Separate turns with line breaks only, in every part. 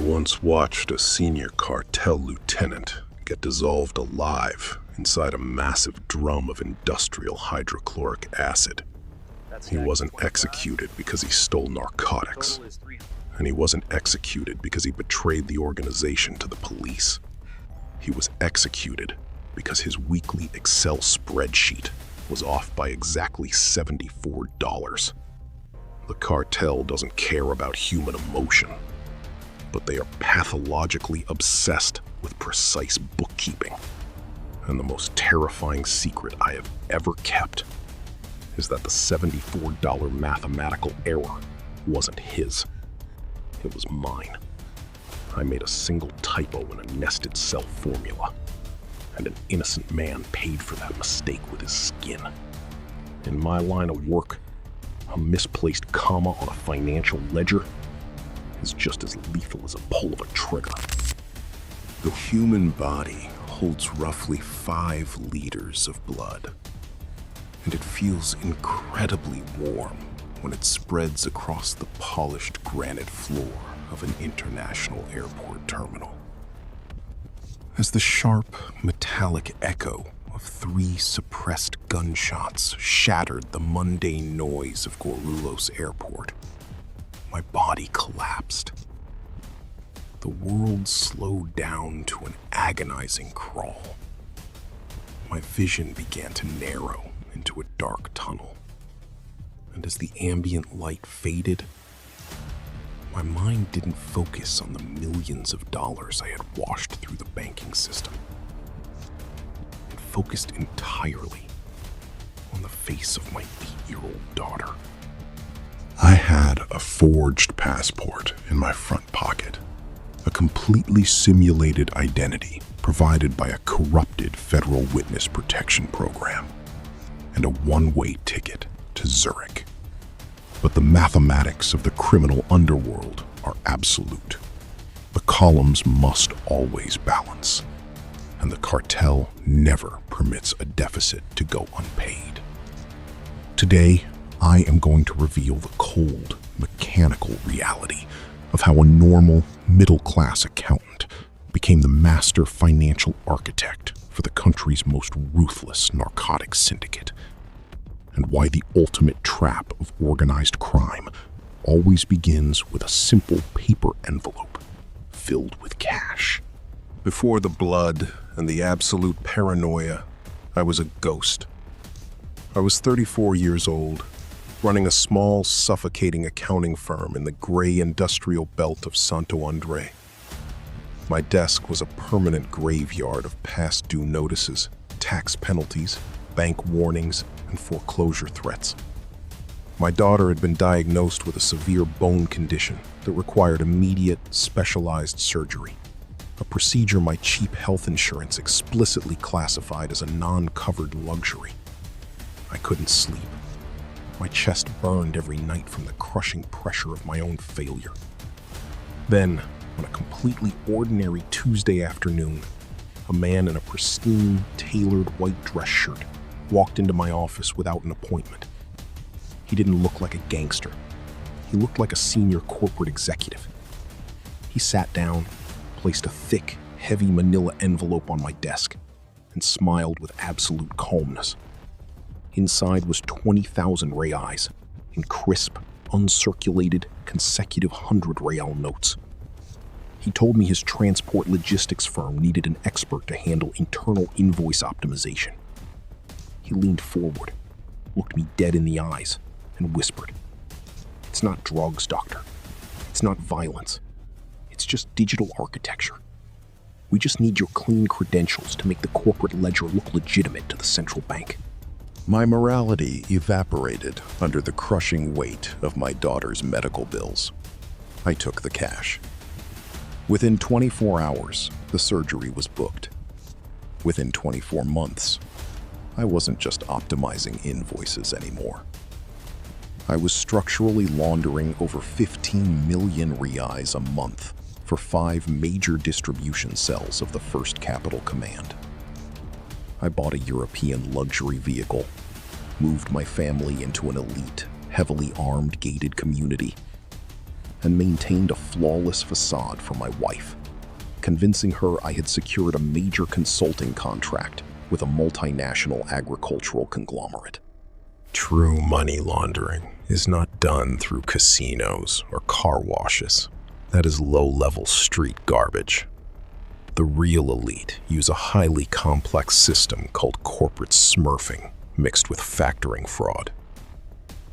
once watched a senior cartel lieutenant get dissolved alive inside a massive drum of industrial hydrochloric acid. He wasn't executed because he stole narcotics. And he wasn't executed because he betrayed the organization to the police. He was executed because his weekly Excel spreadsheet was off by exactly $74. The cartel doesn't care about human emotion, but they are pathologically obsessed with precise bookkeeping. And the most terrifying secret I have ever kept is that the $74 mathematical error wasn't his. It was mine. I made a single typo in a nested cell formula, and an innocent man paid for that mistake with his skin. In my line of work, a misplaced comma on a financial ledger is just as lethal as a pull of a trigger.
The human body holds roughly 5 liters of blood, and it feels incredibly warm when it spreads across the polished granite floor of an international airport terminal. As the sharp, metallic echo of 3 suppressed gunshots shattered the mundane noise of Guarulhos Airport, my body collapsed. The world slowed down to an agonizing crawl. My vision began to narrow into a dark tunnel. And as the ambient light faded, my mind didn't focus on the millions of dollars I had washed through the banking system. It focused entirely on the face of my 8-year-old daughter.
I had a forged passport in my front pocket, a completely simulated identity provided by a corrupted federal witness protection program, and a one-way ticket to Zurich. But the mathematics of the criminal underworld are absolute. The columns must always balance, and the cartel never permits a deficit to go unpaid. Today, I am going to reveal the cold, mechanical reality of how a normal, middle-class accountant became the master financial architect for the country's most ruthless narcotics syndicate, and why the ultimate trap of organized crime always begins with a simple paper envelope filled with cash. Before the blood and the absolute paranoia, I was a ghost. I was 34 years old, running a small, suffocating accounting firm in the gray industrial belt of Santo Andre. My desk was a permanent graveyard of past due notices, tax penalties, bank warnings, and foreclosure threats. My daughter had been diagnosed with a severe bone condition that required immediate, specialized surgery, a procedure my cheap health insurance explicitly classified as a non-covered luxury. I couldn't sleep. My chest burned every night from the crushing pressure of my own failure. Then, on a completely ordinary Tuesday afternoon, a man in a pristine, tailored white dress shirt walked into my office without an appointment. He didn't look like a gangster. He looked like a senior corporate executive. He sat down, placed a thick, heavy manila envelope on my desk, and smiled with absolute calmness. Inside was 20,000 reais in crisp, uncirculated, consecutive 100 real notes. He told me his transport logistics firm needed an expert to handle internal invoice optimization. He leaned forward, looked me dead in the eyes, and whispered, "It's not drugs, doctor. It's not violence. It's just digital architecture. We just need your clean credentials to make the corporate ledger look legitimate to the central bank."
My morality evaporated under the crushing weight of my daughter's medical bills. I took the cash. Within 24 hours, the surgery was booked. Within 24 months, I wasn't just optimizing invoices anymore. I was structurally laundering over 15 million reais a month for 5 major distribution cells of the 1st Capital Command. I bought a European luxury vehicle, moved my family into an elite, heavily armed gated community, and maintained a flawless facade for my wife, convincing her I had secured a major consulting contract with a multinational agricultural conglomerate.
True money laundering is not done through casinos or car washes. That is low-level street garbage. The real elite use a highly complex system called corporate smurfing mixed with factoring fraud.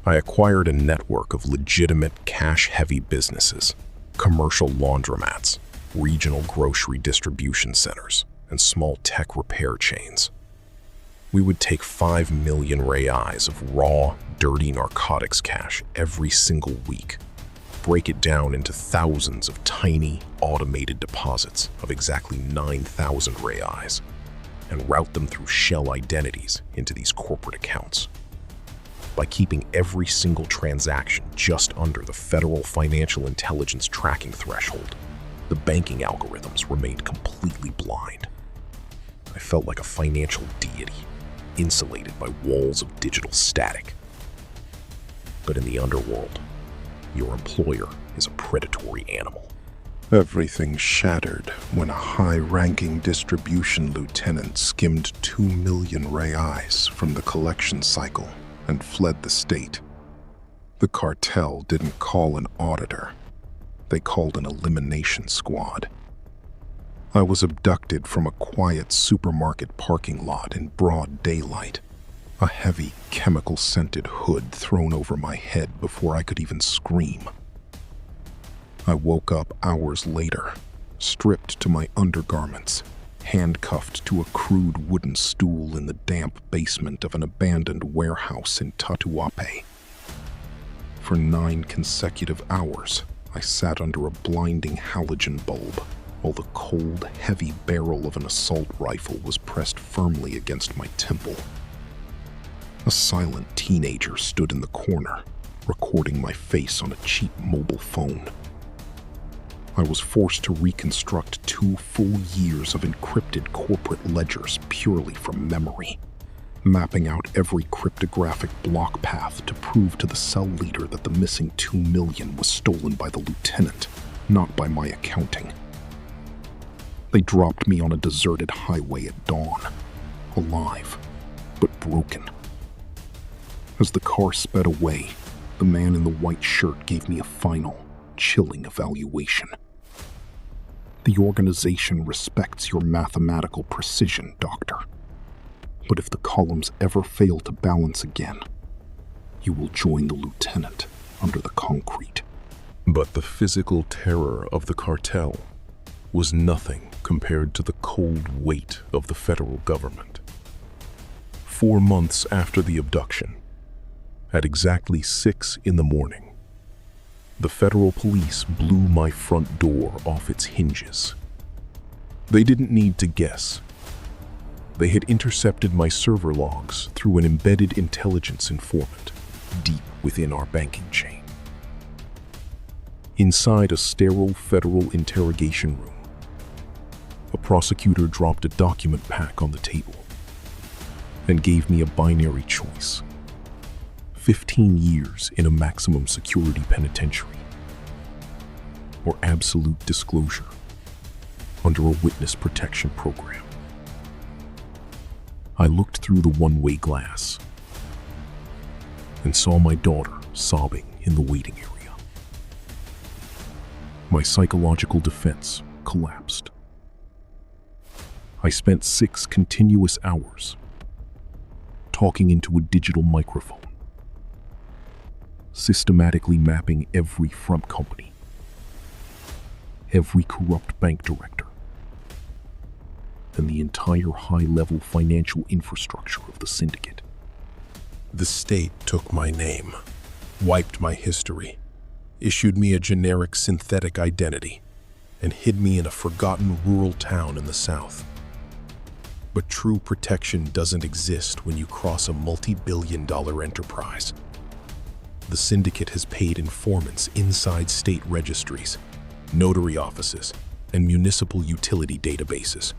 I acquired a network of legitimate cash-heavy businesses, commercial laundromats, regional grocery distribution centers, and small tech repair chains. We would take 5 million reais of raw, dirty narcotics cash every single week, break it down into thousands of tiny, automated deposits of exactly 9,000 reais, and route them through shell identities into these corporate accounts. By keeping every single transaction just under the federal financial intelligence tracking threshold, the banking algorithms remained completely blind. I felt like a financial deity, insulated by walls of digital static. But in the underworld, your employer is a predatory animal. Everything shattered when a high-ranking distribution lieutenant skimmed 2 million reais from the collection cycle and fled the state. The cartel didn't call an auditor. They called an elimination squad. I was abducted from a quiet supermarket parking lot in broad daylight, a heavy chemical-scented hood thrown over my head before I could even scream. I woke up hours later, stripped to my undergarments, handcuffed to a crude wooden stool in the damp basement of an abandoned warehouse in Tatuapé. For 9 consecutive hours, I sat under a blinding halogen bulb, while the cold, heavy barrel of an assault rifle was pressed firmly against my temple. A silent teenager stood in the corner, recording my face on a cheap mobile phone. I was forced to reconstruct 2 full years of encrypted corporate ledgers purely from memory, mapping out every cryptographic block path to prove to the cell leader that the missing 2 million was stolen by the lieutenant, not by my accounting. They dropped me on a deserted highway at dawn, alive, but broken. As the car sped away, the man in the white shirt gave me a final, chilling evaluation. The organization respects your mathematical precision, Doctor. But if the columns ever fail to balance again, you will join the lieutenant under the concrete. But the physical terror of the cartel was nothing compared to the cold weight of the federal government. 4 months after the abduction, at exactly 6 in the morning, the federal police blew my front door off its hinges. They didn't need to guess. They had intercepted my server logs through an embedded intelligence informant deep within our banking chain. Inside a sterile federal interrogation room, a prosecutor dropped a document pack on the table and gave me a binary choice: 15 years in a maximum security penitentiary, or absolute disclosure under a witness protection program. I looked through the one-way glass and saw my daughter sobbing in the waiting area. My psychological defense collapsed. I spent 6 continuous hours talking into a digital microphone, systematically mapping every front company, every corrupt bank director, and the entire high-level financial infrastructure of the syndicate. The state took my name, wiped my history, issued me a generic synthetic identity, and hid me in a forgotten rural town in the south. But true protection doesn't exist when you cross a multi-billion-dollar enterprise. The syndicate has paid informants inside state registries, notary offices, and municipal utility databases.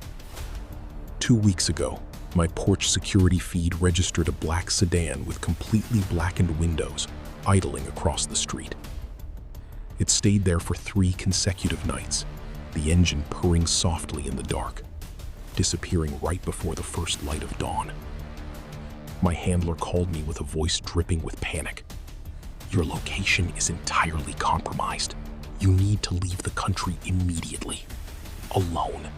2 weeks ago, my porch security feed registered a black sedan with completely blackened windows idling across the street.
It stayed there for 3 consecutive nights, the engine purring softly in the dark, disappearing right before the first light of dawn. My handler called me with a voice dripping with panic. "Your location is entirely compromised. You need to leave the country immediately. Alone."